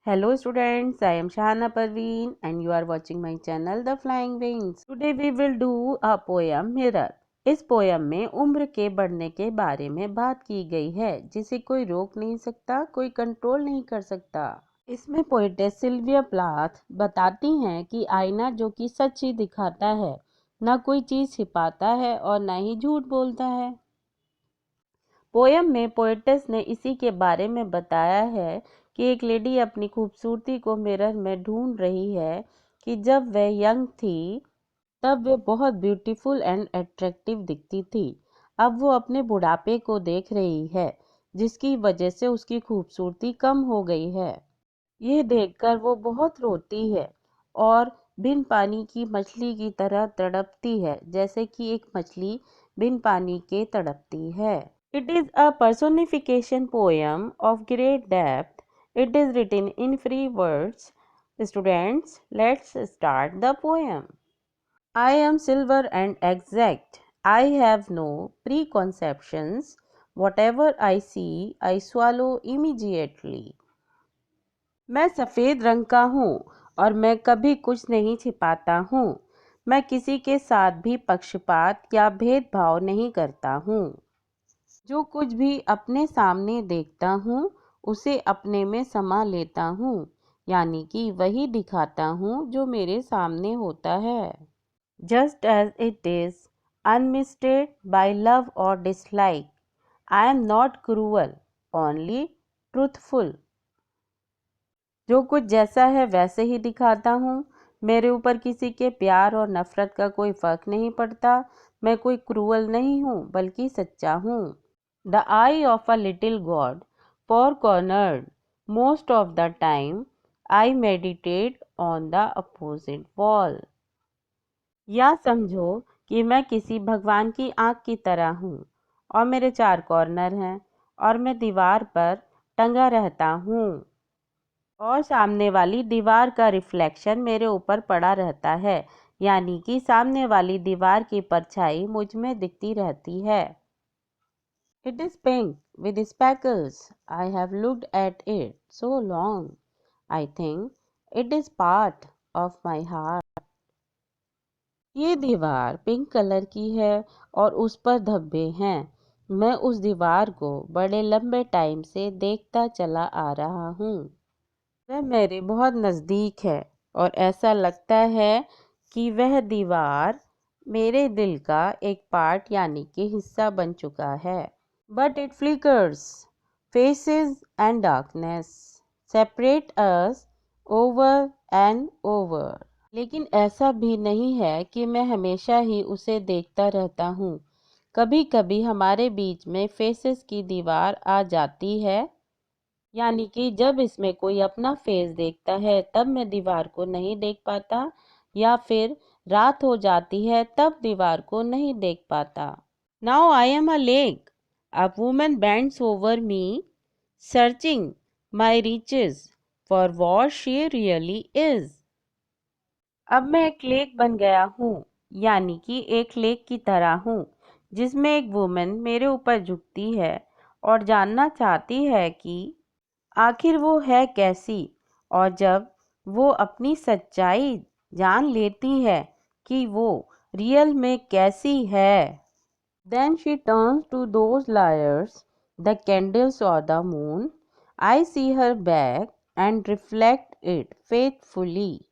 Hello students, I am Shahana Parveen and you are watching my channel The Flying Wings. Today we will do a poem Mirror. इस poem में उम्र के बढ़ने के बारे में बात की गई है जिसे कोई रोक नहीं सकता, कोई कंट्रोल नहीं कर सकता। इसमें पोएटेस सिल्विया प्लाथ बताती हैं कि आईना जो कि सच ही दिखाता है, ना कोई चीज़ छिपाता है और ना ही झूठ बोलता है। पोयम में पोएटेस ने इसी के बारे में बताया है कि एक लेडी अपनी खूबसूरती को मिरर में ढूंढ रही है कि जब वह यंग थी तब वह बहुत ब्यूटीफुल एंड अट्रैक्टिव दिखती थी। अब वो अपने बुढ़ापे को देख रही है जिसकी वजह से उसकी खूबसूरती कम हो गई है। ये देखकर वो बहुत रोती है और बिन पानी की मछली की तरह तड़पती है, जैसे कि एक मछली बिन पानी के तड़पती है। It is a personification poem of great depth. It is written in free words. Students, let's start the poem. I am silver and exact. I have no preconceptions. Whatever I see, I swallow immediately. मैं सफ़ेद रंग का हूँ और मैं कभी कुछ नहीं छिपाता हूँ। मैं किसी के साथ भी पक्षपात या भेदभाव नहीं करता हूँ। जो कुछ भी अपने सामने देखता हूँ उसे अपने में समा लेता हूँ, यानी कि वही दिखाता हूँ जो मेरे सामने होता है। Just as it is unmisted by love और dislike, I am not cruel, only truthful. जो कुछ जैसा है वैसे ही दिखाता हूँ। मेरे ऊपर किसी के प्यार और नफरत का कोई फर्क नहीं पड़ता। मैं कोई क्रूअल नहीं हूँ बल्कि सच्चा हूँ। The eye of a little god, four-cornered. Most of the time, I meditate on the opposite wall. या समझो कि मैं किसी भगवान की आँख की तरह हूँ और मेरे चार कॉर्नर हैं और मैं दीवार पर टंगा रहता हूँ और सामने वाली दीवार का रिफ्लेक्शन मेरे ऊपर पड़ा रहता है, यानी कि सामने वाली दीवार की परछाई मुझ में दिखती रहती है। It is pink with speckles. I have looked at it so long. I think it is part of my heart. ये दीवार पिंक कलर की है और उस पर धब्बे हैं। मैं उस दीवार को बड़े लंबे टाइम से देखता चला आ रहा हूँ। वह मेरे बहुत नज़दीक है और ऐसा लगता है कि वह दीवार मेरे दिल का एक पार्ट यानी कि हिस्सा बन चुका है। But it flickers, faces and darkness separate us over and over. लेकिन ऐसा भी नहीं है कि मैं हमेशा ही उसे देखता रहता हूँ। कभी कभी हमारे बीच में फेसेस की दीवार आ जाती है, यानी कि जब इसमें कोई अपना फेस देखता है तब मैं दीवार को नहीं देख पाता, या फिर रात हो जाती है तब दीवार को नहीं देख पाता। Now I am a lake. A woman bends over me, searching my reaches for what she really is. अब मैं एक लेक बन गया हूँ, यानी कि एक लेक की तरह हूँ जिसमें एक वुमन मेरे ऊपर झुकती है और जानना चाहती है कि आखिर वो है कैसी। और जब वो अपनी सच्चाई जान लेती है कि वो रियल में कैसी है, then she turns to those liars, the candles or the moon. I see her back and reflect it faithfully.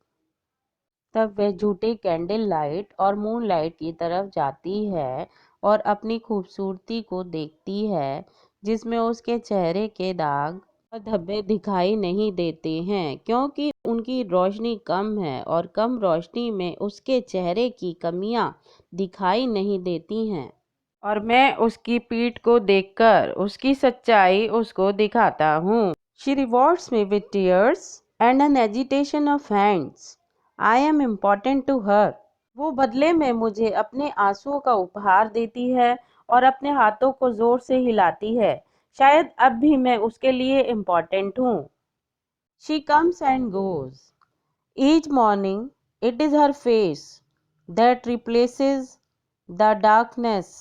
तब वह झूठे कैंडल लाइट और मून लाइट की तरफ जाती है और अपनी खूबसूरती को देखती है जिसमें उसके चेहरे के दाग और धब्बे दिखाई नहीं देते हैं, क्योंकि उनकी रोशनी कम है और कम रोशनी में उसके चेहरे की कमियां दिखाई नहीं देती हैं। और मैं उसकी पीठ को देखकर उसकी सच्चाई उसको दिखाता हूँ। She rewards me with tears and an agitation of hands. I am important to her. वो बदले में मुझे अपने आंसुओं का उपहार देती है और अपने हाथों को जोर से हिलाती है। शायद अब भी मैं उसके लिए इम्पोर्टेंट हूँ। She comes and goes. Each morning it is her face that replaces the darkness.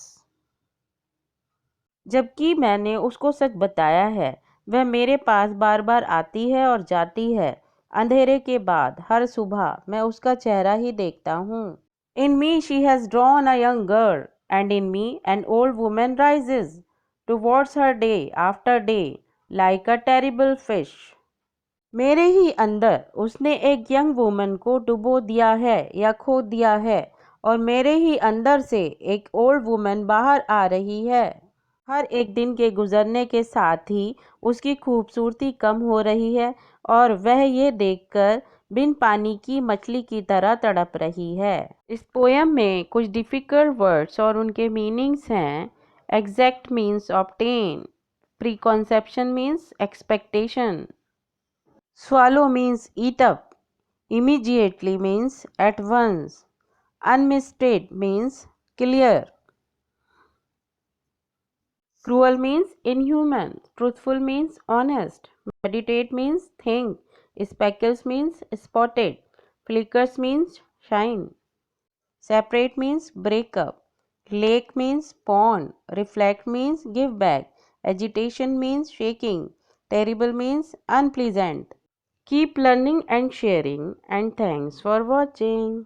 जबकि मैंने उसको सच बताया है, वह मेरे पास बार बार आती है और जाती है। अंधेरे के बाद हर सुबह मैं उसका चेहरा ही देखता हूँ। In me she has drawn a young girl and in me an old woman rises towards her day after day like a terrible fish. मेरे ही अंदर उसने एक यंग वुमन को डुबो दिया है या खो दिया है, और मेरे ही अंदर से एक ओल्ड वुमन बाहर आ रही है। हर एक दिन के गुजरने के साथ ही उसकी खूबसूरती कम हो रही है और वह ये देखकर बिन पानी की मछली की तरह तड़प रही है। इस पोयम में कुछ डिफ़िकल्ट वर्ड्स और उनके मीनिंग्स हैं। Exact means obtain, preconception means expectation, swallow means eat up, immediately means at once, unmisted means clear, cruel means inhuman, truthful means honest, meditate means think, speckles means spotted, flickers means shine, separate means break up, lake means pond, reflect means give back, agitation means shaking, terrible means unpleasant. Keep learning and sharing, and thanks for watching.